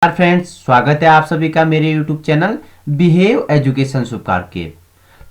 Friends, स्वागत है आप सभी का मेरे YouTube चैनल बिहेव एजुकेशन सुपकार के।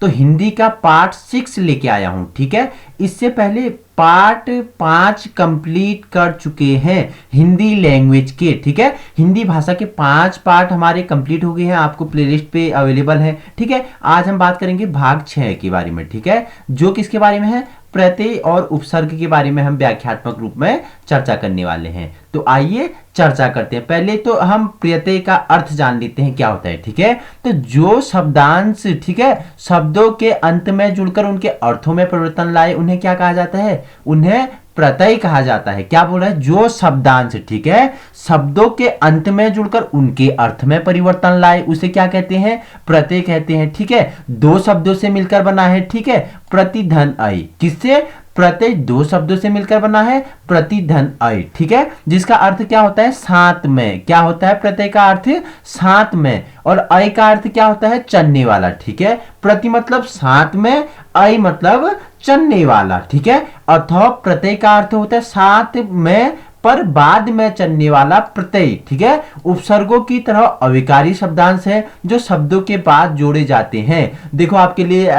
तो हिंदी का पार्ट 6 लेके आया हूं। ठीक है, इससे पहले पार्ट 5 कंप्लीट कर चुके हैं हिंदी लैंग्वेज के। ठीक है, हिंदी भाषा के 5 पार्ट हमारे कंप्लीट हो गए हैं, आपको प्लेलिस्ट पे अवेलेबल है। ठीक है, आज हम बात करेंगे भाग 6 के बारे में। ठीक है, जो किसके बारे में है? प्रत्यय और उपसर्ग के बारे में हम व्याख्यात्मक रूप में चर्चा करने वाले हैं। तो आइए चर्चा करते हैं। पहले तो हम प्रत्यय का अर्थ जान लेते हैं क्या होता है। ठीक है, तो जो शब्दांश, ठीक है, शब्दों के अंत में जुड़कर उनके अर्थों में परिवर्तन लाए उन्हें क्या कहा जाता है? उन्हें प्रत्यय कहा जाता है। क्या बोल रहा है? जो शब्दांश, ठीक है, शब्दों के अंत में जुड़कर उनके अर्थ में परिवर्तन लाए उसे क्या कहते हैं? प्रत्यय कहते हैं। ठीक है, दो शब्दों से मिलकर बना है। ठीक है, प्रतिधन अय। किससे? प्रत्यय दो शब्दों से मिलकर बना है, प्रतिधन अय। ठीक है, जिसका अर्थ क्या होता है? साथ में। क्या होता है प्रत्यय का अर्थ? साथ में। और अय का अर्थ क्या होता है? चलने वाला। ठीक है, प्रति मतलब साथ में, अय मतलब चलने वाला। ठीक है, अथवा प्रत्यय का अर्थ होता है साथ में पर बाद में चलने वाला प्रत्यय। ठीक है, उपसर्गों की तरह अविकारी शब्दांश है जो शब्दों के बाद जोड़े जाते हैं। देखो आपके लिए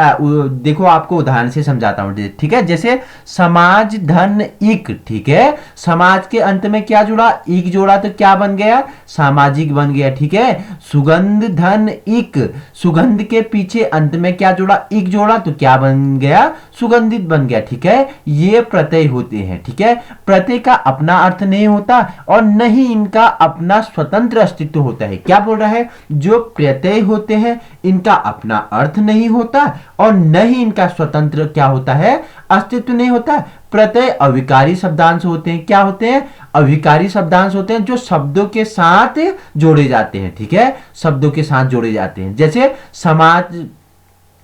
देखो आपको उदाहरण से समझाता हूं। ठीक है, जैसे समाज धन इक। ठीक है, समाज के अंत में क्या जुड़ा? इक जोड़ा तो क्या बन गया? सामाजिक बन गया। ठीक है, सुगंध धन इक, सुगंध के पीछे अंत में क्या जोड़ा? इक जोड़ा तो क्या बन गया? सुगंधित बन गया। ठीक है, ये प्रत्यय होते हैं। ठीक है, प्रत्यय का अपना अर्थ नहीं होता और न ही इनका अपना स्वतंत्र अस्तित्व होता है। क्या बोल रहा है? जो प्रत्यय होते हैं इनका अपना अर्थ नहीं होता और न ही इनका स्वतंत्र क्या होता है? अस्तित्व नहीं होता। प्रत्यय अविकारी शब्दांश होते हैं। क्या होते हैं? अविकारी शब्दांश होते हैं जो शब्दों के साथ जोड़े जाते हैं। ठीक है, शब्दों के साथ जोड़े जाते हैं। जैसे समाज,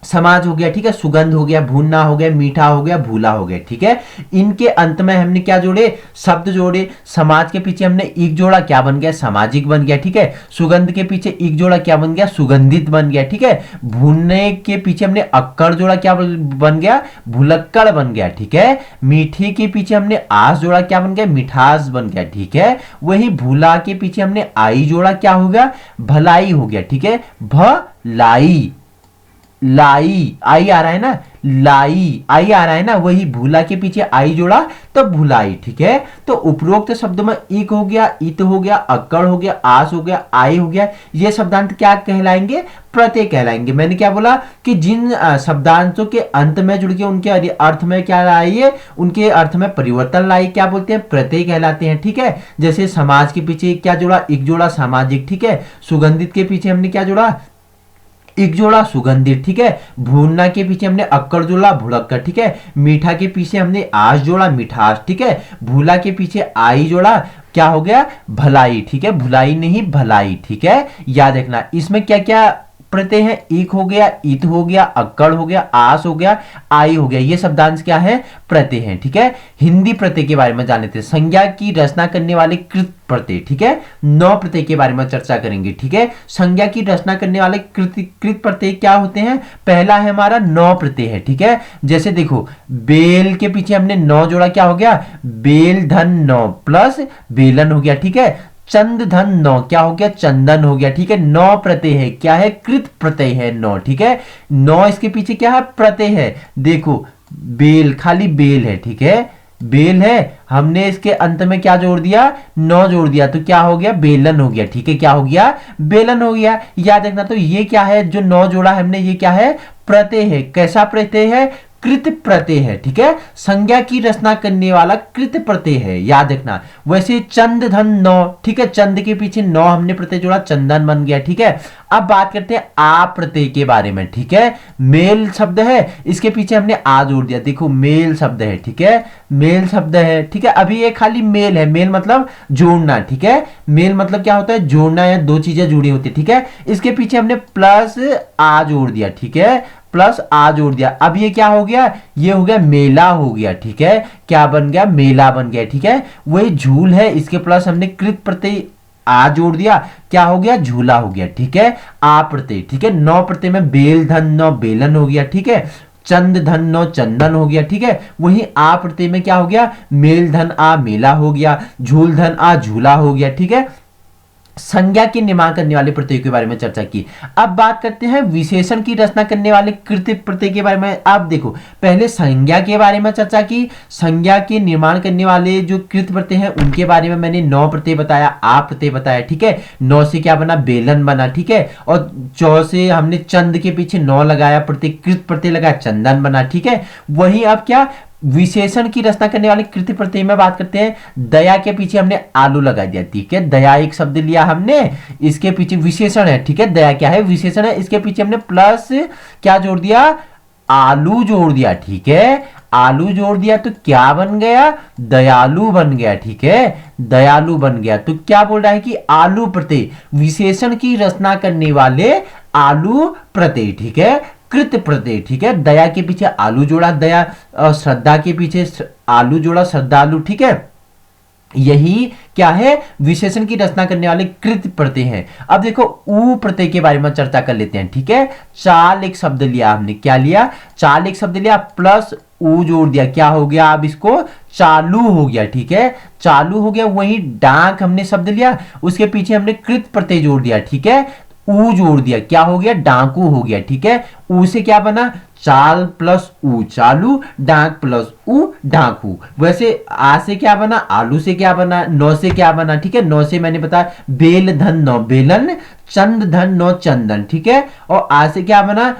समाज हो गया। ठीक है, सुगंध हो गया, भूनना हो गया, मीठा हो गया, भूला हो गया। ठीक है, इनके अंत में हमने क्या जोड़े? शब्द जोड़े। समाज के पीछे हमने इक जोड़ा, क्या बन गया? सामाजिक बन गया। ठीक है, सुगंध के पीछे इक जोड़ा, क्या बन गया? सुगंधित बन गया। ठीक है, भूनने के पीछे हमने अक्कड़ जोड़ा, क्या बन गया? भुलक्कड़ बन गया। ठीक है, मीठी के पीछे हमने आस जोड़ा, क्या बन गया? मिठास बन गया। ठीक है, वही भूला के पीछे हमने आई जोड़ा, क्या हो गया? भलाई हो गया। ठीक है, भलाई, लाई, आई आ रहा है ना, लाई, आई आ रहा है ना, वही भूला के पीछे आई जोड़ा तो भुलाई। ठीक है, तो उपरोक्त शब्दों में इक हो गया, इत हो गया, अक्कड़ हो गया, आस हो गया, आई हो गया, ये शब्दांत क्या कहलाएंगे? प्रत्यय कहलाएंगे। मैंने क्या बोला कि जिन शब्दांतों के अंत में जुड़ के उनके अर्थ में क्या लाइए? उनके अर्थ में परिवर्तन लाई, क्या बोलते हैं? प्रत्यय कहलाते हैं। ठीक है, जैसे समाज के पीछे क्या जोड़ा? इक जोड़ा, सामाजिक। ठीक है, सुगंधित के पीछे हमने क्या जोड़ा? इक जोड़ा, सुगंधित। ठीक है, भूनना के पीछे हमने अक्कड़ जोड़ा, भुलक्कड़। ठीक है, मीठा के पीछे हमने आस जोड़ा, मिठास। ठीक है, भूला के पीछे आई जोड़ा, क्या हो गया? भलाई। ठीक है, भुलाई नहीं, भलाई। ठीक है, याद रखना इसमें क्या क्या प्रत्यय है? एक हो गया, इत हो गया, अक्कड़ हो गया, आस हो गया, आई हो गया, ये शब्दांश क्या है? प्रत्यय है। ठीक है, हिंदी प्रत्यय के बारे में जान लेते हैं। संज्ञा की रचना करने वाले कृत प्रत्यय। ठीक है, 9 प्रत्यय के बारे में चर्चा करेंगे। ठीक है, संज्ञा की रचना करने वाले कृत प्रत्यय क्या होते हैं? पहला है हमारा नौ प्रत्यय है। ठीक है, जैसे देखो बेल के पीछे हमने 9 जोड़ा, क्या हो गया? बेल धन 9 प्लस बेलन हो गया। ठीक है, चंद धन 9, क्या हो गया? चंदन हो गया। ठीक है, 9 प्रत्यय है। क्या है? कृत प्रत्यय है 9। ठीक है, 9 इसके पीछे क्या है? प्रत्यय है। देखो बेल, खाली बेल है। ठीक है, बेल है, हमने इसके अंत में क्या जोड़ दिया? 9 जोड़ दिया तो क्या हो गया? बेलन हो गया। ठीक है, क्या हो गया? बेलन हो गया। याद रखना, तो ये क्या है? जो 9 जोड़ा हमने, ये क्या है? प्रत्यय है। कैसा प्रत्यय है? कृत प्रत्यय है। ठीक है, संज्ञा की रचना करने वाला कृत प्रत्यय है, याद रखना। वैसे चंद धन 9, ठीक है, चंद के पीछे 9 हमने प्रत्यय जोड़ा, चंदन बन गया। ठीक है, अब बात करते हैं आ प्रत्यय के बारे में। ठीक है, मेल शब्द है, इसके पीछे हमने आ जोड़ दिया। देखो मेल शब्द है। ठीक है, मेल शब्द है। ठीक है, अभी ये खाली मेल है, मेल मतलब जोड़ना। ठीक है, मेल मतलब क्या होता है? जोड़ना, या दो चीजें जुड़ी होती है। ठीक है, इसके पीछे हमने प्लस आ जोड़ दिया। ठीक है, प्लस आ जोड़ दिया। अब ये क्या हो गया? ये हो गया मेला हो गया। ठीक है, क्या बन गया? मेला बन गया। ठीक है, वही झूल है, इसके प्लस हमने कृत प्रत्यय आ जोड़ दिया, क्या हो गया? झूला हो गया। ठीक है, आ प्रत्यय। ठीक है, 9 प्रत्यय में बेल धन 9 बेलन हो गया। ठीक है, चंद धन 9 चंदन हो गया। ठीक है, वही आ प्रत्यय में क्या हो गया? मेल धन आ मेला हो गया, झूल धन आ झूला हो गया। ठीक है, संज्ञा के निर्माण करने वाले प्रत्ययों के बारे में चर्चा की। अब बात करते हैं विशेषण की रचना करने वाले कृत प्रत्यय के बारे में। आप देखो, पहले संज्ञा के बारे में चर्चा की, संज्ञा के निर्माण करने वाले जो कृत प्रत्यय हैं उनके बारे में मैंने नौ प्रत्यय बताया, आ प्रत्यय बताया, ठीक है। नौ से क्या बना, बेलन बना, ठीक है। और चौ से हमने चंद के पीछे नौ लगाया, प्रत्यय कृत प्रत्यय लगाया, चंदन बना, ठीक है। वही अब क्या, विशेषण की रचना करने वाले कृत प्रत्यय में बात करते हैं। दया के पीछे हमने आलू लगा दिया, ठीक है। दया एक शब्द लिया हमने, इसके पीछे विशेषण है, ठीक है। दया क्या है, विशेषण है, इसके पीछे हमने प्लस क्या जोड़ दिया, आलू जोड़ दिया, ठीक है। आलू जोड़ दिया तो क्या बन गया, दयालु बन गया, ठीक है। दयालु बन गया। तो क्या बोल रहा है कि आलू प्रत्यय, विशेषण की रचना करने वाले आलू प्रत्यय, ठीक है, कृत प्रत्यय, ठीक है। दया के पीछे आलू जोड़ा, दया, श्रद्धा के पीछे आलू जोड़ा, श्रद्धालु, ठीक है। यही क्या है, विशेषण की रचना करने वाले कृत प्रत्यय हैं। अब देखो ऊ प्रत्यय के बारे में चर्चा कर लेते हैं, ठीक है। चाल एक शब्द लिया हमने, क्या लिया, चाल एक शब्द लिया, प्लस ऊ जोड़ दिया, क्या हो गया, अब इसको चालू हो गया, ठीक है। चालू हो गया। वही डाक हमने शब्द लिया, उसके पीछे हमने कृत प्रत्यय जोड़ दिया, ठीक है। ऊ जोड़ दिया, क्या हो गया, डाकू हो गया, ठीक है। ऊ से क्या बना, चाल प्लस ऊ चालू, डाक प्लस ऊ डाकू। वैसे आ से क्या बना, आलू से क्या बना, नौ से क्या बना, ठीक है। नौ से मैंने बताया बेल धन नौ बेलन, चंद धन नौ चंदन, ठीक है। और आ से क्या बना,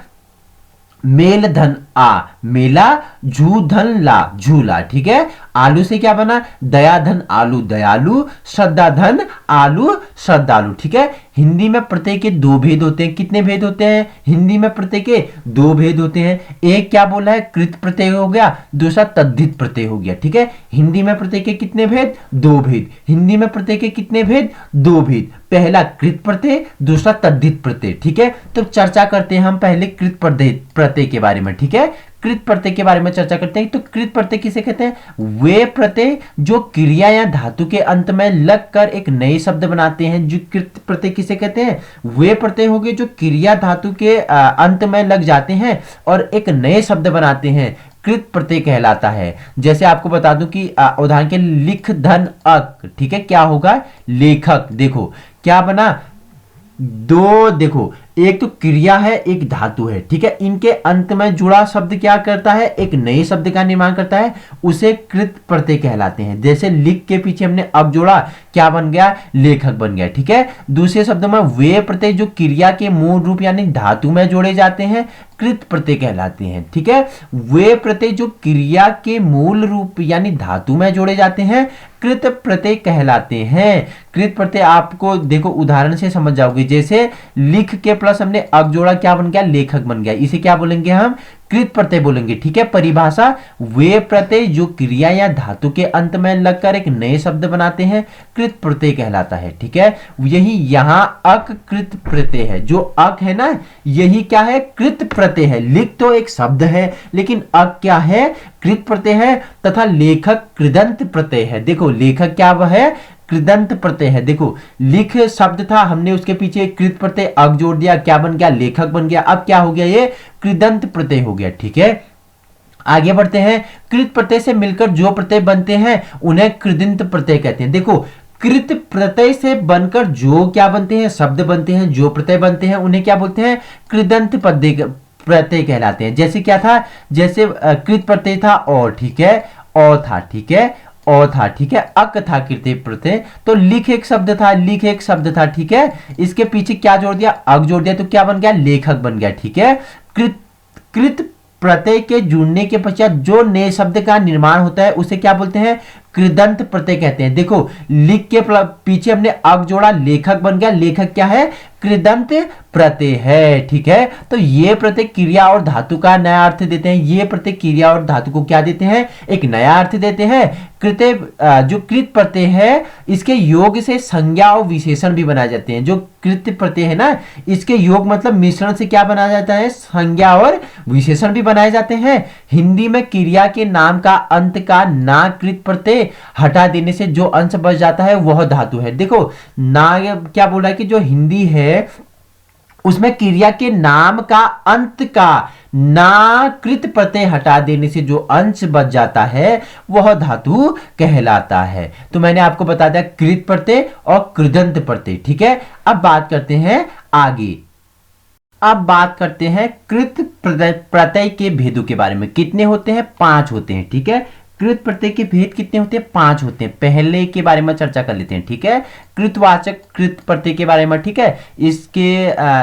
मेल धन आ मेला, झू धन ला झूला, ठीक है। आलू से क्या बना, दया धन आलू दयालु, श्रद्धा धन आलू श्रद्धालु, ठीक है। हिंदी में प्रत्यय के दो भेद होते हैं। कितने भेद होते हैं हिंदी में, प्रत्यय के दो भेद होते हैं। एक क्या बोला है, कृत प्रत्यय हो गया, दूसरा तद्धित प्रत्यय हो गया, ठीक है। हिंदी में प्रत्यय के कितने भेद, दो भेद। हिंदी में प्रत्यय के कितने भेद, दो भेद। पहला कृत प्रत्यय, दूसरा तद्धित प्रत्यय, ठीक है। तो चर्चा करते हैं हम पहले कृत प्रत्यय के बारे में, ठीक है। कृत प्रत्यय के बारे में चर्चा करते हैं। तो कृत प्रत्यय किसे कहते हैं, वे प्रत्यय जो क्रिया या धातु के अंत में लगकर एक नए शब्द बनाते हैं। जो कृत प्रत्यय किसे कहते हैं, वे प्रत्यय हो गए जो क्रिया धातु के अंत में लग जाते हैं और एक नए शब्द बनाते हैं, कृत प्रत्यय कहलाता है। जैसे आपको बता दूं कि उदाहरण के लिख धन अक, ठीक है, क्या होगा, लेखक। देखो क्या बना, दो, देखो एक तो क्रिया है, एक धातु है, ठीक है। इनके अंत में जुड़ा शब्द क्या करता है, एक नए शब्द का निर्माण करता है, उसे कृत प्रत्यय कहलाते हैं। जैसे लिख के पीछे हमने अब जोड़ा, क्या बन गया, लेखक बन गया, ठीक है। दूसरे शब्दों में वे प्रत्यय जो क्रिया के मूल रूप यानी धातु में जोड़े जाते हैं, कृत प्रत्यय कहलाते हैं, ठीक है। वे प्रत्यय जो क्रिया के मूल रूप यानी धातु में जोड़े जाते हैं, कृत प्रत्यय कहलाते हैं। कृत प्रत्यय आपको देखो उदाहरण से समझ जाओगे। जैसे लिख के प्लस हमने अब जोड़ा, क्या बन गया, लेखक बन गया। इसे क्या बोलेंगे हम, कृत प्रत्यय बोलेंगे, ठीक है। परिभाषा, वे प्रत्यय जो क्रिया या धातु के अंत में लगकर एक नए शब्द बनाते हैं, कृत प्रत्यय कहलाता है, ठीक है। यही यहां अक कृत प्रत्यय है। जो अक है ना, यही क्या है, कृत प्रत्यय है। लिख तो एक शब्द है, लेकिन अक क्या है, कृत प्रत्यय है। तथा लेखक कृदंत प्रत्यय है। देखो लेखक क्या वह है, कृदंत प्रत्यय है। देखो लिख शब्द था, हमने उसके पीछे कृत प्रत्यय अग जोड़ दिया, क्या बन गया, लेखक बन गया। अब क्या हो गया, ये कृदंत प्रत्यय हो गया, ठीक है। आगे बढ़ते हैं। कृत प्रत्यय से मिलकर जो प्रत्यय बनते हैं उन्हें कृदंत प्रत्यय कहते हैं। देखो कृत प्रत्यय से बनकर जो क्या बनते हैं, शब्द बनते हैं, जो प्रत्यय बनते हैं उन्हें क्या बोलते हैं, कृदंत प्रत्यय कहलाते हैं। जैसे क्या था, जैसे कृत प्रत्यय था और, ठीक है, और था, ठीक है, और था, ठीक है। अक था कृत प्रत्यय। तो लिख एक शब्द था, लिख एक शब्द था, ठीक है। इसके पीछे क्या जोड़ दिया, अग जोड़ दिया, तो क्या बन गया, लेखक बन गया, ठीक है। कृत प्रत्यय के जुड़ने के पश्चात जो नए शब्द का निर्माण होता है उसे क्या बोलते हैं, कृदंत प्रत्यय कहते हैं। देखो लिख के पीछे हमने अग जोड़ा, लेखक बन गया। लेखक क्या है, कृदंत प्रत्यय है, ठीक है। तो ये प्रत्यय क्रिया और धातु का नया अर्थ देते हैं। ये प्रत्यय क्रिया और धातु को क्या देते हैं, एक नया अर्थ देते हैं। जो कृत प्रत्यय है इसके योग से संज्ञा और विशेषण भी बनाए जाते हैं। जो कृत प्रत्यय है ना, इसके योग मतलब मिश्रण से क्या बनाया जाता है, संज्ञा और विशेषण भी बनाए जाते हैं। हिंदी में क्रिया के नाम का अंत का ना कृत प्रत्यय हटा देने से जो अंश बच जाता है वह धातु है। देखो ना क्या बोल रहा है कि जो हिंदी है उसमें क्रिया के नाम का अंत का ना कृत प्रत्यय हटा देने से जो अंश बच जाता है वह धातु कहलाता है। तो मैंने आपको बता दिया कृत प्रत्यय और कृदंत प्रत्यय, ठीक है। अब बात करते हैं आगे। अब बात करते हैं कृत प्रत्यय के भेदों के बारे में। कितने होते हैं? 5 होते हैं, ठीक है। कृत प्रत्यय के भेद कितने होते हैं? 5 होते हैं। पहले के बारे में चर्चा कर लेते हैं, ठीक है। कृतवाचक कृत प्रत्यय के बारे में, ठीक है।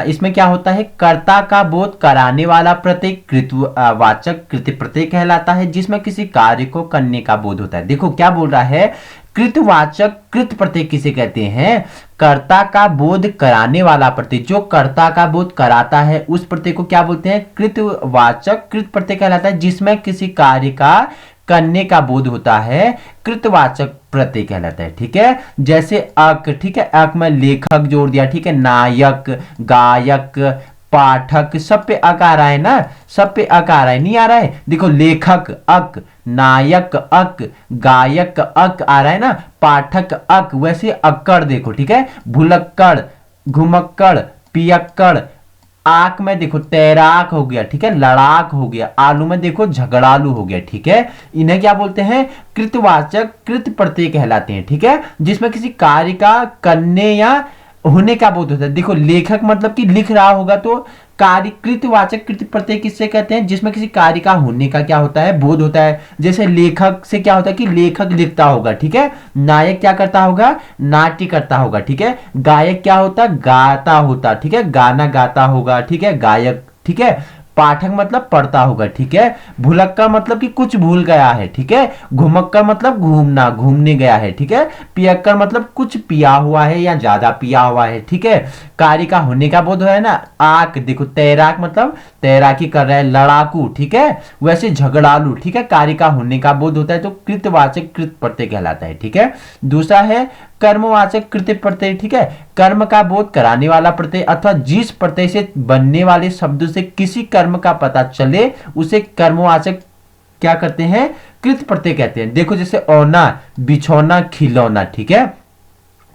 इसमें क्या होता है? कर्ता का बोध कराने वाला प्रत्यय कृतवाचक कृत प्रत्यय कहलाता है, जिसमें किसी कार्य को करने का बोध होता है। देखो क्या बोल रहा है, कृतवाचक कृत प्रत्यय किसे कहते हैं? कर्ता का बोध कराने वाला प्रत्यय, जो कर्ता का बोध कराता है उस प्रत्यय को क्या बोलते हैं? कृतवाचक कृत प्रत्यय कहलाता है, जिसमें किसी कार्य का करने का बोध होता है, कृतवाचक प्रत्यय कहलाता है, ठीक है। जैसे अक, ठीक है, अक में लेखक जोड़ दिया, ठीक है। नायक, गायक, पाठक, सब पे अक आ रहा है ना, सब पे अक आ रहा है, नहीं आ रहा है? देखो लेखक अक, नायक अक, गायक अक आ रहा है ना, पाठक अक, वैसे अक्कड़ देखो, ठीक है। भुलक्कड़, घुमक्कड़, पियक्कड़। आक में देखो तैराक हो गया, ठीक है, लड़ाक हो गया। आलू में देखो झगड़ालू हो गया, ठीक है। इन्हें क्या बोलते हैं? कृतवाचक कृत प्रत्यय कहलाते हैं, ठीक है, जिसमें किसी कार्य का करने या होने का बोध होता है। देखो लेखक मतलब कि लिख रहा होगा, तो कार्य कृतवाचक कृत प्रत्यय किससे कहते हैं? जिसमें किसी कार्य का होने का क्या होता है? बोध होता है। जैसे लेखक से क्या होता है कि लेखक लिखता होगा, ठीक है। नायक क्या करता होगा? नाट्य करता होगा, ठीक है। गायक क्या होता? गाता होता, ठीक है, गाना गाता होगा, ठीक है, गायक, ठीक है। पाठक मतलब पढ़ता होगा, ठीक है। भुलक्कड़ मतलब कि कुछ भूल गया है, ठीक है। घुमक्कड़ मतलब घूमना, घूमने गया है, ठीक है। पियक्कड़ मतलब कुछ पिया हुआ है या ज्यादा पिया हुआ है, ठीक है। कार्य का होने का बोध है ना। आक देखो तैराक मतलब तैराकी कर रहा है, लड़ाकू, ठीक है। वैसे झगड़ालू, ठीक है, कार्य का होने का बोध होता है, तो कृतवाचक कृत प्रत्यय कहलाता है, ठीक है। दूसरा है कर्मवाचक कृत प्रत्यय, ठीक है। कर्म का बोध कराने वाला प्रत्यय अथवा जिस प्रत्यय से बनने वाले शब्द से किसी कर्म का पता चले उसे कर्मवाचक क्या करते हैं? कृत प्रत्यय कहते हैं। देखो जैसे औना, बिछौना, खिलौना, ठीक है।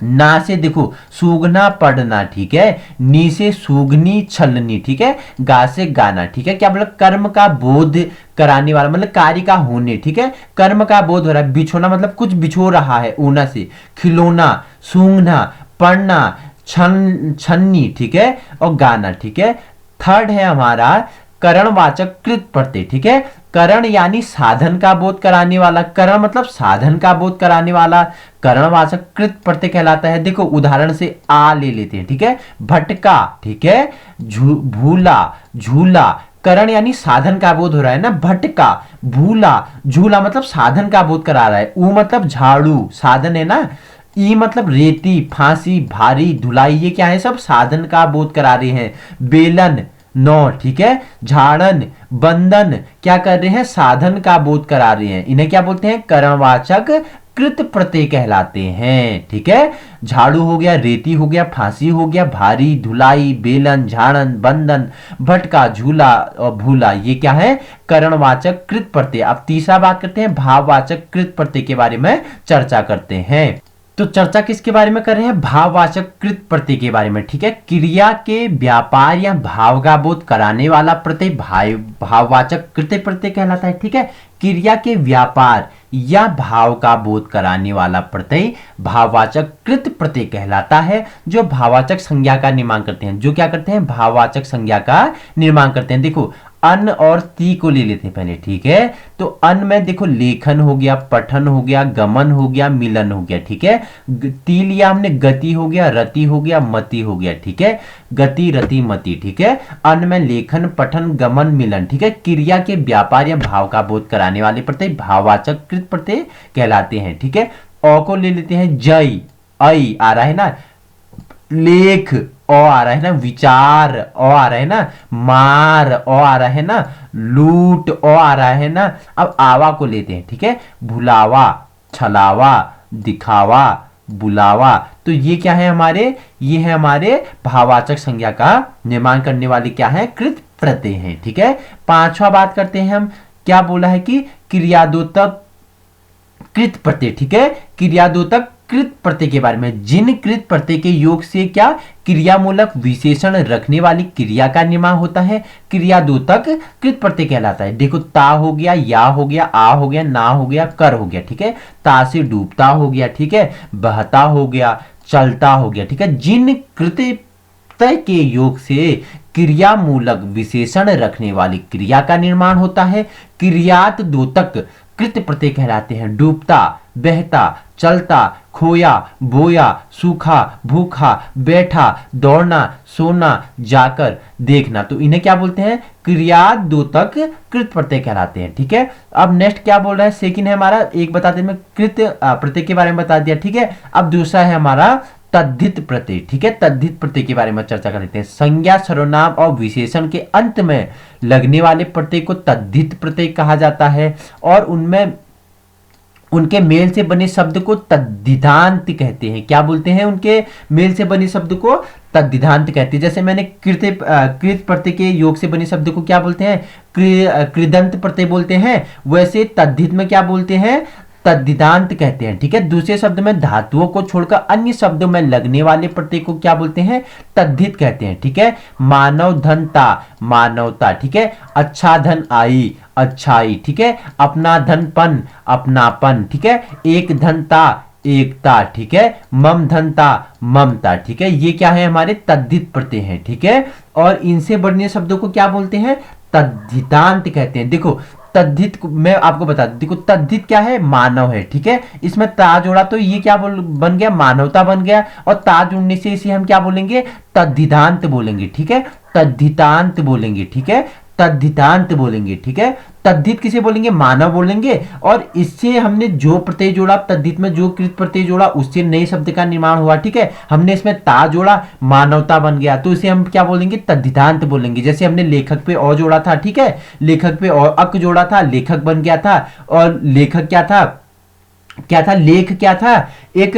ना से देखो सूगना, पढ़ना, ठीक है। नी से सूगनी, छलनी, ठीक है। गा से गाना, ठीक है। क्या मतलब? कर्म का बोध कराने वाला, मतलब कार्य का होने, ठीक है। कर्म का बोध हो रहा है। बिछोना मतलब कुछ बिछो रहा है, ऊना से। खिलौना, सूंघना, पढ़ना, छन्नी, ठीक है, और गाना, ठीक है। थर्ड है हमारा करणवाचक कृत प्रत्यय, ठीक है। करण यानी साधन का बोध कराने वाला, करण मतलब साधन का बोध कराने वाला करणवाचक कृत प्रत्यय कहलाता है। देखो उदाहरण से आ ले लेते हैं, ठीक है। भटका, ठीक है, भूला, झूला। करण यानी साधन का बोध हो रहा है ना, भटका, भूला, झूला मतलब साधन का बोध करा रहा है। ऊ मतलब झाड़ू, साधन है ना। ई मतलब रेती, फांसी, भारी, धुलाई, ये क्या है? सब साधन का बोध करा रहे हैं। बेलन, नौ, ठीक है। झाड़न, बंधन क्या कर रहे हैं? साधन का बोध करा रहे हैं। इन्हें क्या बोलते हैं? करणवाचक कृत प्रत्यय कहलाते हैं, ठीक है। झाड़ू हो गया, रेती हो गया, फांसी हो गया, भारी, धुलाई, बेलन, झाड़न, बंधन, भटका, झूला और भूला, ये क्या है? करणवाचक कृत प्रत्यय। अब तीसरा बात करते हैं भाववाचक कृत प्रत्यय के बारे में चर्चा करते हैं। तो चर्चा किसके बारे में कर रहे हैं? भाववाचक कृत प्रत्यय के बारे में, ठीक है। क्रिया के व्यापार या भाव का बोध कराने वाला प्रत्यय भाववाचक कृत प्रत्यय कहलाता है, ठीक है। क्रिया के व्यापार या भाव का बोध कराने वाला प्रत्यय भाववाचक कृत प्रत्यय कहलाता है, जो भाववाचक संज्ञा का निर्माण करते हैं। जो क्या करते हैं? भाववाचक संज्ञा का निर्माण करते हैं। देखो अन और ती को ले लेते हैं पहले, ठीक है। तो अन में देखो लेखन हो गया, पठन हो गया, गमन हो गया, मिलन हो गया, ठीक है। ती लिया हमने, गति हो गया, रति हो गया, मति हो गया, ठीक है। गति, रति, मति, ठीक है। अन में लेखन, पठन, गमन, मिलन, ठीक है। क्रिया के व्यापार या भाव का बोध कराने वाले प्रत्यय भाववाचक कृत प्रत्यय कहलाते हैं, ठीक है। अ को ले लेते हैं, जय, ऐ आ रहा है ना। लेख, ओ आ रहा है ना। विचार, ओ आ रहा है ना। मार, ओ आ रहा है ना। लूट, ओ आ रहा है ना। अब आवा को लेते हैं, ठीक है। भुलावा, छलावा, दिखावा, बुलावा। तो ये क्या है हमारे? ये है हमारे भाववाचक संज्ञा का निर्माण करने वाले क्या है? कृत प्रत्यय हैं, ठीक है। पांचवा बात करते हैं हम, क्या बोला है कि क्रियाद्योतक कृत प्रत्यय, ठीक है। क्रियाद्योतक कृत प्रत्यय के बारे में, जिन कृत प्रत्यय के योग से क्या क्रियामूलक विशेषण रखने वाली क्रिया का निर्माण होता है, क्रिया दो तक कृत प्रत्यय कहलाता है। देखो ता हो गया, या हो गया, आ हो गया, ना हो गया, कर हो गया, ठीक है, ता से डूबता हो गया, ठीक है, बहता हो गया, चलता हो गया, ठीक है। जिन कृत प्रत्यय के योग से क्रियामूलक विशेषण रखने वाली क्रिया का निर्माण होता है, क्रियात दो तक कृत प्रत्यय कहलाते हैं। डूबता, बहता, चलता, खोया, बोया, सूखा, भूखा, बैठा, दौड़ना, सोना, जाकर, देखना, तो इन्हें क्या बोलते हैं, क्रियात दो तक कृत प्रत्यय कहलाते हैं, ठीक है। अब नेक्स्ट क्या बोल रहा है, सेकंड है हमारा, एक बता दें, मैं कृत प्रत्यय के बारे में बता दिया, ठीक है। अब दूसरा है हमारा तद्धित प्रत्यय, ठीक है। तद्धित प्रत्यय के बारे में चर्चा कर लेते हैं। संज्ञा, सर्वनाम और विशेषण के अंत में लगने वाले प्रत्यय को तद्धित प्रत्यय कहा जाता है और उनमें उनके मेल से बने शब्द को तद्धितांत कहते हैं। क्या बोलते हैं, उनके मेल से बने शब्द को तद्धितांत कहते हैं। जैसे मैंने कृत प्रत्यय के योग से बने शब्द को क्या बोलते हैं, कृदंत प्रत्यय बोलते हैं, वैसे तद्धित में क्या बोलते हैं, तद्धितांत कहते हैं, ठीक है। दूसरे शब्द में धातुओं को छोड़कर अन्य शब्दों में लगने वाले प्रत्यय को क्या बोलते हैं, तद्धित कहते हैं, ठीक है। मानव धन ता, मानवता, ठीक है। अच्छा धन आई, अच्छाई, ठीक है। अपना धन पन, अपनापन, ठीक है। एक धन ता, एकता, ठीक है। मम धनता, ममता, ठीक है। ये क्या है, हमारे तद्धित प्रत्यय हैं, ठीक है। और इनसे बढ़ने शब्दों को क्या बोलते हैं, तद्धितांत कहते हैं। देखो तद्धित मैं आपको बता दूं, देखो तद्धित क्या है, मानव है, ठीक है। इसमें ता जोड़ा तो ये क्या बन गया, मानवता बन गया, और ता जुड़ने से इसे हम क्या बोलेंगे, तद्धितांत बोलेंगे, ठीक है। तद्धितांत बोलेंगे, ठीक है, तद्धितांत बोलेंगे, ठीक है। तद्धित किसे बोलेंगे, मानव बोलेंगे, और इससे हमने जो प्रत्यय जोड़ा, तद्धित में जो कृत प्रत्यय जोड़ा, उससे नए शब्द का निर्माण हुआ, ठीक है। हमने इसमें ता जोड़ा, मानवता बन गया, तो इसे हम क्या बोलेंगे, तद्धितांत बोलेंगे। जैसे हमने लेखक पे और जोड़ा था, ठीक है, लेखक पे और अक जोड़ा था, लेखक बन गया था, और लेखक क्या था, लेख क्या था, एक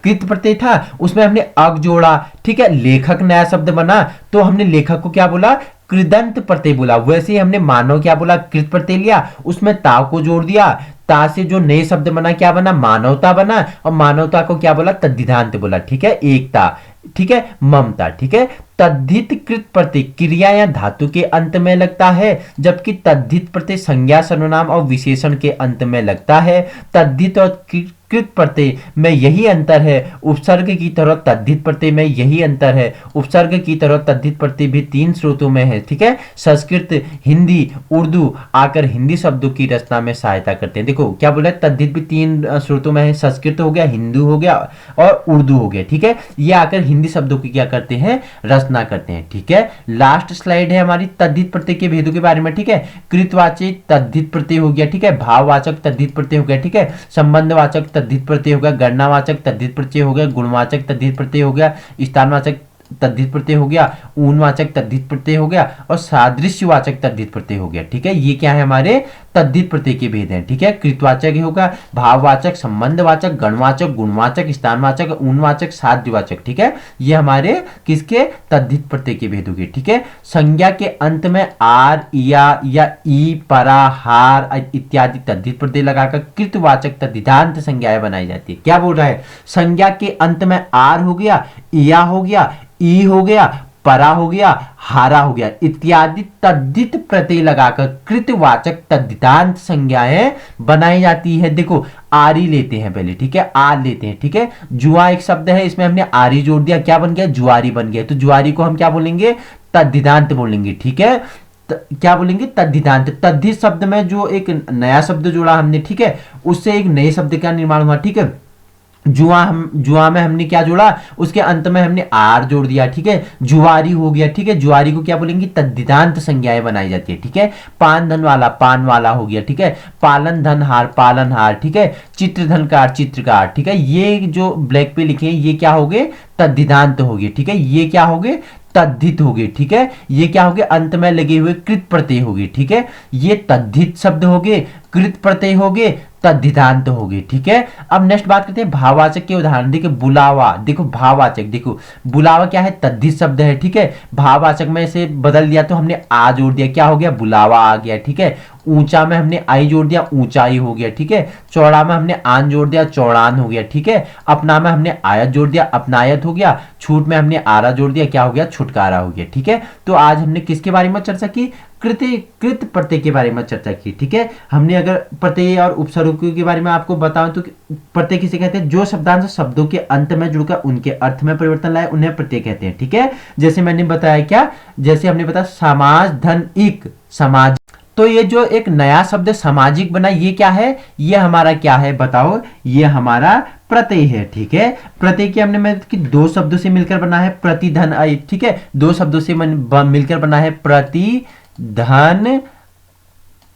कृत प्रत्यय था, उसमें हमने अक जोड़ा, ठीक है, लेखक नया शब्द बना, तो हमने लेखक को क्या बोला, कृदंत प्रत्यय बोला। वैसे ही हमने मानव क्या बोला, कृत प्रत्यय लिया, उसमें ता को जोड़ दिया, ता से जो नए शब्द बना क्या बना, मानवता बना, और मानवता को क्या बोला, तद्धितांत बोला, ठीक है। एकता, ठीक है, ममता, ठीक है। तद्धित कृत प्रत्यय क्रिया या धातु के अंत में लगता है, जबकि तद्धित प्रत्यय संज्ञा, सर्वनाम और विशेषण के अंत में लगता है। तद्धित और कृत प्रत्यय में यही अंतर है, उपसर्ग की तरह तद्धित प्रत्यय में यही अंतर है। उपसर्ग की तरह तद्धित प्रत्यय भी 3 स्रोतों में है, ठीक है, संस्कृत, हिंदी, उर्दू, आकर हिंदी शब्दों की रचना में सहायता करते हैं। देखो क्या बोला, तद्धित भी 3 स्रोतों में है, संस्कृत हो गया, हिंदू हो गया और उर्दू हो गया, ठीक है। ये आकर हिंदी शब्दों की क्या करते हैं, रचना करते हैं, ठीक है। लास्ट स्लाइड है हमारी तद्धित प्रत्यय के भेदों के बारे में, ठीक है। कृतवाचक तद्धित प्रत्यय हो गया, ठीक है। भाववाचक तद्धित प्रत्यय हो गया, ठीक है। संबंधवाचक तद्धित प्रत्यय हो गया, गणनावाचक तद्धित प्रत्यय हो गया, गुणवाचक तद्धित प्रत्यय हो गया, स्थानवाचक तद्धित प्रत्यय हो गया, ऊनवाचक तद्धित प्रत्यय हो गया, और सादृश्यवाचक तद्धित प्रत्यय हो गया, ठीक है। ये क्या है, हमारे तद्धित प्रत्यय के भेद हैं, ठीक है। कृतवाचक होगा, भाववाचक, संबंधवाचक, गणवाचक, गुणवाचक, स्थानवाचक, ऊनवाचक, सादृश्यवाचक, ठीक है। ये हमारे किसके, तद्धित प्रत्यय के भेद हो गए, ठीक है। संज्ञा के अंत में आर, या ई, परा, हार इत्यादि तद्धित प्रत्यय लगाकर कृतवाचक तद्धितांत संज्ञाएं बनाई जाती है। क्या बोल रहा है, संज्ञा के अंत में आर हो गया, या हो गया, ई हो गया, परा हो गया, हारा हो गया इत्यादि तद्धित प्रत्यय लगाकर कृतवाचक तद्धितांत संज्ञाएं बनाई जाती है। देखो आरी लेते हैं पहले, ठीक है, आर लेते हैं, ठीक है। जुआ एक शब्द है, इसमें हमने आरी जोड़ दिया, क्या बन गया, जुआरी बन गया। तो जुआरी को हम क्या बोलेंगे, तद्धितांत बोलेंगे, ठीक है। क्या बोलेंगे, तद्धितांत। तद्धित शब्द में जो एक नया शब्द जोड़ा हमने, ठीक है, उससे एक नए शब्द का निर्माण हुआ, ठीक है। जुआ में हमने क्या जोड़ा, उसके अंत में हमने आर जोड़ दिया, ठीक है। जुआरी हो गया, ठीक है। जुआरी को क्या बोलेंगे, तद्धितांत संज्ञाएं बनाई जाती है, ठीक है। पान धन वाला, पान वाला हो गया, ठीक है। पालन धन हार, पालन हार, ठीक है। चित्र धनकार, चित्रकार, ठीक है। ये जो ब्लैक पे लिखे ये क्या हो गए, तद्धितांत हो गए, ठीक है। ये क्या हो गए, तद्धित हो गए, ठीक है। ये क्या हो गए, अंत में लगे हुए कृत प्रत्यय हो गए, ठीक है। ये तद्धित शब्द हो गए, कृत प्रत्यय हो गए, तद्धितांत हो गए, ठीक है। अब नेक्स्ट बात करते हैं भाववाचक के उदाहरण। देखिए बुलावा, देखो भाववाचक, देखो बुलावा क्या है, तद्धित शब्द है, ठीक है। भाववाचक में से बदल दिया तो हमने आ जोड़ दिया, क्या हो गया, बुलावा आ गया, ठीक है। ऊंचा में हमने आई जोड़ दिया, ऊंचाई हो गया, ठीक है। चौड़ा में हमने आन जोड़ दिया, चौड़ान हो गया, ठीक है। अपना में हमने आयत जोड़ दिया, अपनायत हो गया। छूट में हमने आरा जोड़ दिया, क्या हो गया, छुटकारा हो गया, ठीक है। तो आज हमने किसके बारे में चर्चा की, कृत प्रत्यय के बारे में चर्चा की, ठीक है। हमने अगर प्रत्यय और उपसर्गों के बारे में आपको बताऊं तो प्रत्यय किसे कहते हैं, जो शब्दांश शब्दों के अंत में जुड़कर उनके अर्थ में परिवर्तन लाए उन्हें प्रत्यय कहते हैं, ठीक है। जैसे मैंने बताया क्या, जैसे हमने बताया समाज धन इक समाज, तो ये जो एक नया शब्द सामाजिक बना, ये क्या है, ये हमारा क्या है बताओ, ये हमारा प्रत्यय है, ठीक है। प्रत्यय की हमने मैं कि दो शब्दों से मिलकर बना है, प्रतिधन अय, ठीक है। दो शब्दों से मिलकर बना है प्रतिधन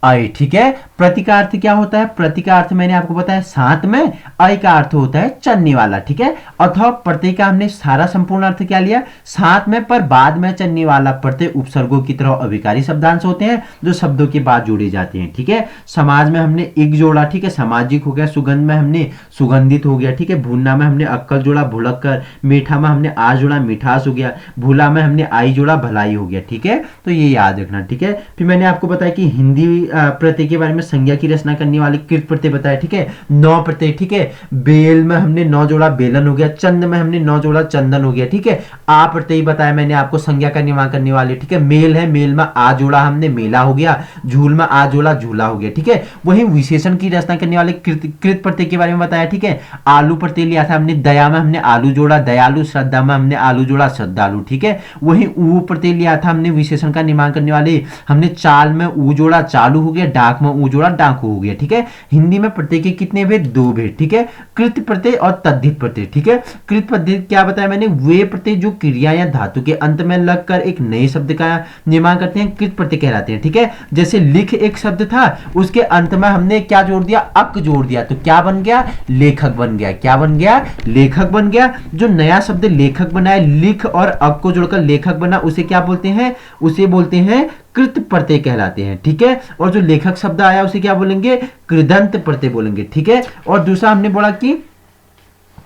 अय, ठीक है। प्रति का अर्थ क्या होता है, प्रति का अर्थ मैंने आपको बताया साथ में, अय का अर्थ होता है चलने वाला, ठीक है। अथवा प्रत्यय का हमने सारा संपूर्ण अर्थ क्या लिया, साथ में पर बाद में चलने वाला। प्रत्यय उपसर्गों की तरह अभिकारी शब्दांश होते हैं जो शब्दों के बाद जोड़े जाते हैं, ठीक है। समाज में हमने एक जोड़ा, ठीक है, सामाजिक हो गया। सुगंध में हमने सुगंधित हो गया, ठीक है। भूलना में हमने अक्कल जोड़ा, भुलक्कर। मीठा में हमने आ जोड़ा, मिठास हो गया। भूला में हमने आई जोड़ा, भलाई हो गया, ठीक है। तो ये याद रखना, ठीक है। फिर मैंने आपको बताया कि हिंदी प्रत्यय के बारे में संज्ञा की रचना करने वाले कृत प्रत्यय बताया, ठीक है। नौ प्रत्यय, ठीक है। बेल में हमने नौ जोड़ा, बेलन हो गया। चंद में हमने नौ जोड़ा, चंदन हो गया, ठीक है। आ प्रत्यय बताया मैंने आपको संज्ञा का निर्माण करने वाले, ठीक है। मेल है, मेल में आ जोड़ा हमने, मेला हो गया। झूल में आ जोड़ा, झूला हो गया, ठीक है। वही विशेषण की रचना करने वाले कृत प्रत्यय के बारे में बताया, ठीक है। आलू प्रत्यय लिया था हमने, दया में हमने आलू जोड़ा, दयालु। श्रद्धा में हमने आलू जोड़ा, श्रद्धालु, ठीक है। वही ऊ प्रत्यय लिया था हमने, विशेषण का निर्माण करने वाले, हमने चाल में ऊ जोड़ा, चालू हो गया। डाक में ऊ जोड़ा, डाकू हो गया, ठीक है। हिंदी में प्रत्यय के कितने भेद, दो भेद, ठीक है। कृत प्रत्यय और तद्धित प्रत्यय, ठीक है। कृत प्रत्यय क्या बताया मैंने, वे प्रत्यय जो क्रिया या धातु के अंत में लगकर एक नए शब्द का निर्माण करते हैं, कृत प्रत्यय कहलाते हैं, ठीक है। जैसे लिख एक शब्द था, उसके अंत में हमने क्या जोड़ दिया, अक जोड़ दिया, तो क्या बन गया, लेखक बन गया। क्या बन गया, लेखक बन गया। जो नया शब्द लेखक बना है, लिख और अक को जोड़कर लेखक बना, उसे क्या बोलते हैं, उसे बोलते हैं कृत प्रत्यय कहलाते हैं, ठीक है। और जो लेखक शब्द आया उसे क्या बोलेंगे, कृदंत प्रत्यय बोलेंगे, ठीक है। और दूसरा हमने बोला कि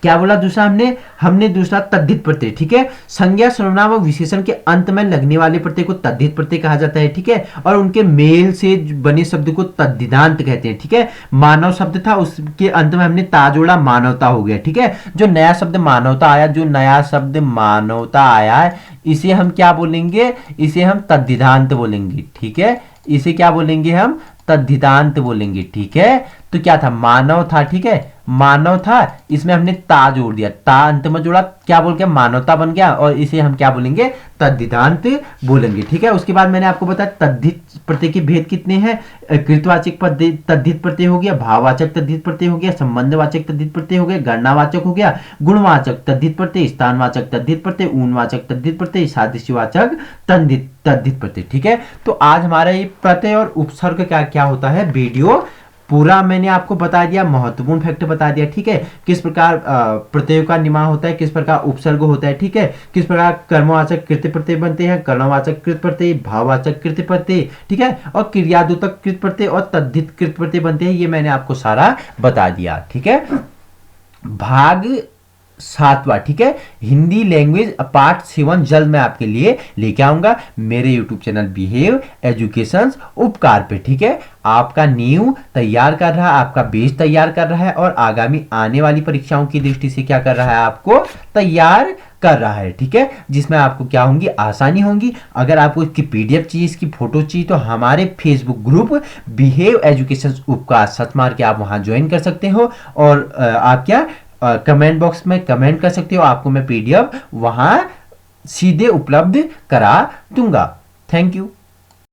क्या बोला, दूसरा हमने दूसरा तद्धित प्रत्यय, ठीक है। संज्ञा सर्वनाम व विशेषण के अंत में लगने वाले प्रत्यय को तद्धित प्रत्यय कहा जाता है, ठीक है। और उनके मेल से बने शब्द को तद्धिदांत कहते हैं, ठीक है। मानव शब्द था, उसके अंत में हमने ता जोड़ा, मानवता हो गया, ठीक है। जो नया शब्द मानवता आया, जो नया शब्द मानवता आया है, इसे हम क्या बोलेंगे, इसे हम तद्धिदांत बोलेंगे, ठीक है। इसे क्या बोलेंगे, हम तद्धिदांत बोलेंगे, ठीक है। तो क्या था, मानव था, ठीक है, मानव था, इसमें हमने ता जोड़ दिया, ता अंत में जोड़ा, क्या बोल गया, मानवता बन गया। और इसे हम क्या बोलेंगे, तद्धिदांत बोलेंगे, ठीक है। उसके बाद मैंने आपको बताया तद्धित प्रत्यय के भेद कितने हैं। कृतवाचक तद्धित प्रत्यय हो गया, भाववाचक तद्धित प्रत्यय हो गया, संबंधवाचक तद्धित प्रत्यय हो गया, गणनावाचक हो गया, गुणवाचक तद्धित प्रत्यय, स्थानवाचक तद्धित प्रत्यय, ऊनवाचक तद्धित प्रत्यय, सादृश्यवाचक तद्धित प्रत्यय, ठीक है। तो आज हमारा ये प्रत्यय और उपसर्ग क्या क्या होता है वीडियो पूरा मैंने आपको बता दिया, महत्वपूर्ण फैक्ट बता दिया, ठीक है। किस प्रकार प्रत्ययों का निर्माण होता है, किस प्रकार उपसर्ग होता है, ठीक है। किस प्रकार कर्मवाचक कृत प्रत्यय बनते हैं, कर्णवाचक कृत प्रत्यय, भाववाचक कृत प्रत्यय, ठीक है। और क्रियाद्योतक कृत प्रत्यय और तद्धित कृत प्रत्यय बनते हैं, ये मैंने आपको सारा बता दिया, ठीक है। भाग 7वां, ठीक है, हिंदी लैंग्वेज पार्ट 7 जल्द मैं आपके लिए लेके आऊंगा मेरे यूट्यूब चैनल बिहेव एजुकेशन उपकार पे, ठीक है। आपका नींव तैयार कर रहा है, आपका बेस तैयार कर रहा है, और आगामी आने वाली परीक्षाओं की दृष्टि से क्या कर रहा है, आपको तैयार कर रहा है, ठीक है। जिसमें आपको क्या होंगी, आसानी होंगी। अगर आपको इसकी पीडीएफ चाहिए, इसकी फोटो चाहिए, तो हमारे फेसबुक ग्रुप बिहेव एजुकेशन उपकार सर्च मार के आप वहां ज्वाइन कर सकते हो। और आप क्या कमेंट बॉक्स में कमेंट कर सकते हो, आपको मैं पीडीएफ वहां सीधे उपलब्ध करा दूंगा। Thank you.